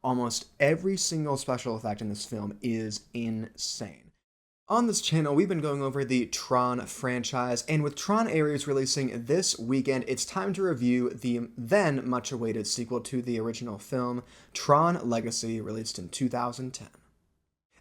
Almost every single special effect in this film is insane. On this channel, we've been going over the Tron franchise, and with Tron Ares releasing this weekend, it's time to review the then much-awaited sequel to the original film, Tron Legacy, released in 2010.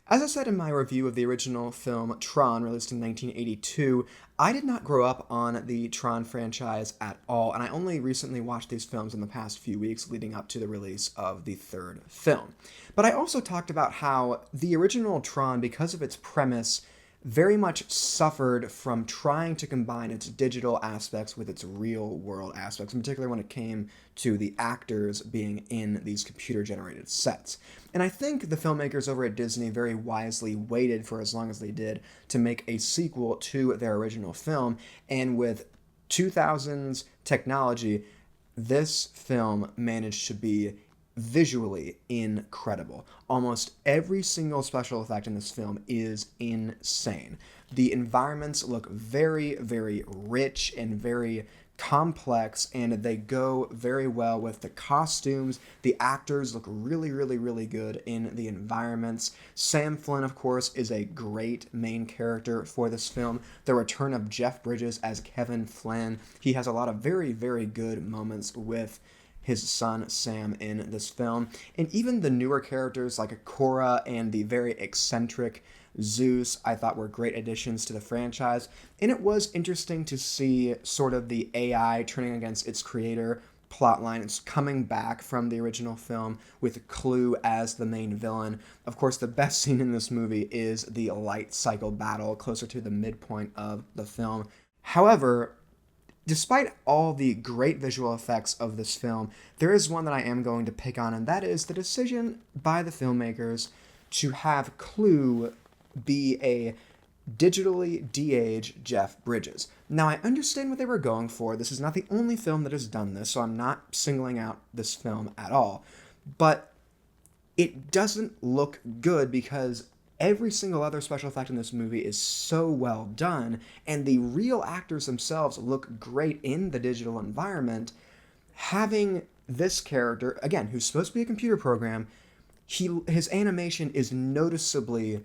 As I said in my review of the original film, Tron, released in 1982, I did not grow up on the Tron franchise at all, and I only recently watched these films in the past few weeks leading up to the release of the third film. But I also talked about how the original Tron, because of its premise, very much suffered from trying to combine its digital aspects with its real-world aspects, in particular when it came to the actors being in these computer-generated sets. And I think the filmmakers over at Disney very wisely waited for as long as they did to make a sequel to their original film, and with 2000s technology, this film managed to be visually incredible. Almost every single special effect in this film is insane. The environments look very, very rich and very complex, and they go very well with the costumes. The actors look really, really, really good in the environments. Sam Flynn, of course, is a great main character for this film. The return of Jeff Bridges as Kevin Flynn. He has a lot of very, very good moments with his son Sam in this film. And even the newer characters like Cora and the very eccentric Zeus, I thought were great additions to the franchise. And it was interesting to see sort of the AI turning against its creator plotline. It's coming back from the original film with Clue as the main villain. Of course, the best scene in this movie is the light cycle battle closer to the midpoint of the film. However, despite all the great visual effects of this film, there is one that I am going to pick on, and that is the decision by the filmmakers to have Clue be a digitally de-aged Jeff Bridges. Now, I understand what they were going for. This is not the only film that has done this, so I'm not singling out this film at all. But it doesn't look good because every single other special effect in this movie is so well done, and the real actors themselves look great in the digital environment. Having this character, again, who's supposed to be a computer program, his animation is noticeably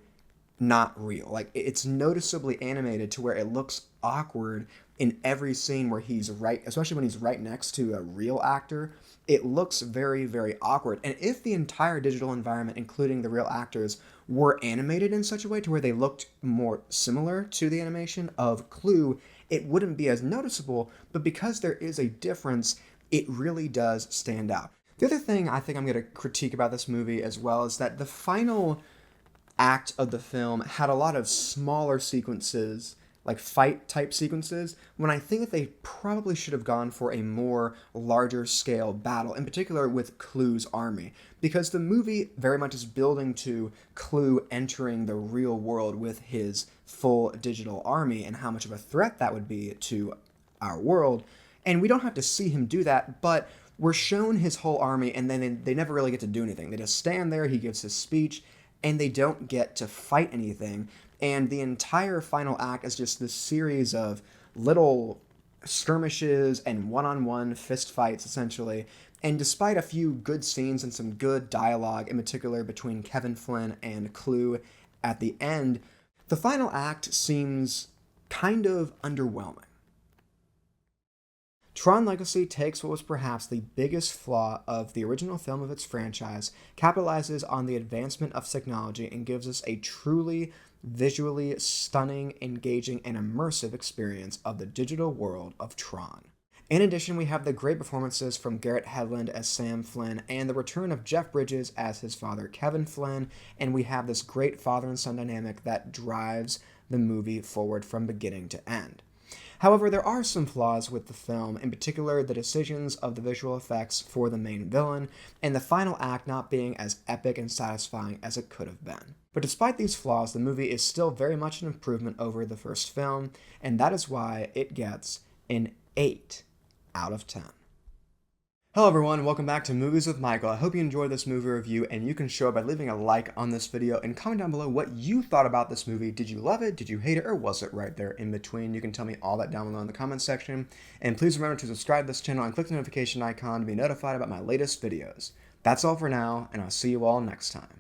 not real. Like, it's noticeably animated to where it looks awkward in every scene where he's right, especially when he's right next to a real actor. It looks very, very awkward. And if the entire digital environment, including the real actors, were animated in such a way to where they looked more similar to the animation of Clue, it wouldn't be as noticeable, but because there is a difference, it really does stand out. The other thing I think I'm going to critique about this movie as well is that the final act of the film had a lot of smaller sequences, like fight-type sequences, when I think that they probably should have gone for a more larger-scale battle, in particular with Clue's army, because the movie very much is building to Clue entering the real world with his full digital army and how much of a threat that would be to our world, and we don't have to see him do that, but we're shown his whole army, and then they never really get to do anything. They just stand there, he gives his speech, and they don't get to fight anything. And the entire final act is just this series of little skirmishes and one-on-one fist fights, essentially. And despite a few good scenes and some good dialogue, in particular between Kevin Flynn and Clue at the end, the final act seems kind of underwhelming. Tron Legacy takes what was perhaps the biggest flaw of the original film of its franchise, capitalizes on the advancement of technology, and gives us a truly visually stunning, engaging, and immersive experience of the digital world of Tron. In addition, we have the great performances from Garrett Hedlund as Sam Flynn, and the return of Jeff Bridges as his father, Kevin Flynn, and we have this great father and son dynamic that drives the movie forward from beginning to end. However, there are some flaws with the film, in particular the decisions of the visual effects for the main villain, and the final act not being as epic and satisfying as it could have been. But despite these flaws, the movie is still very much an improvement over the first film, and that is why it gets an 8 out of 10. Hello everyone, welcome back to Movies with Michael. I hope you enjoyed this movie review, and you can show it by leaving a like on this video and comment down below what you thought about this movie. Did you love it? Did you hate it? Or was it right there in between? You can tell me all that down below in the comment section. And please remember to subscribe to this channel and click the notification icon to be notified about my latest videos. That's all for now, and I'll see you all next time.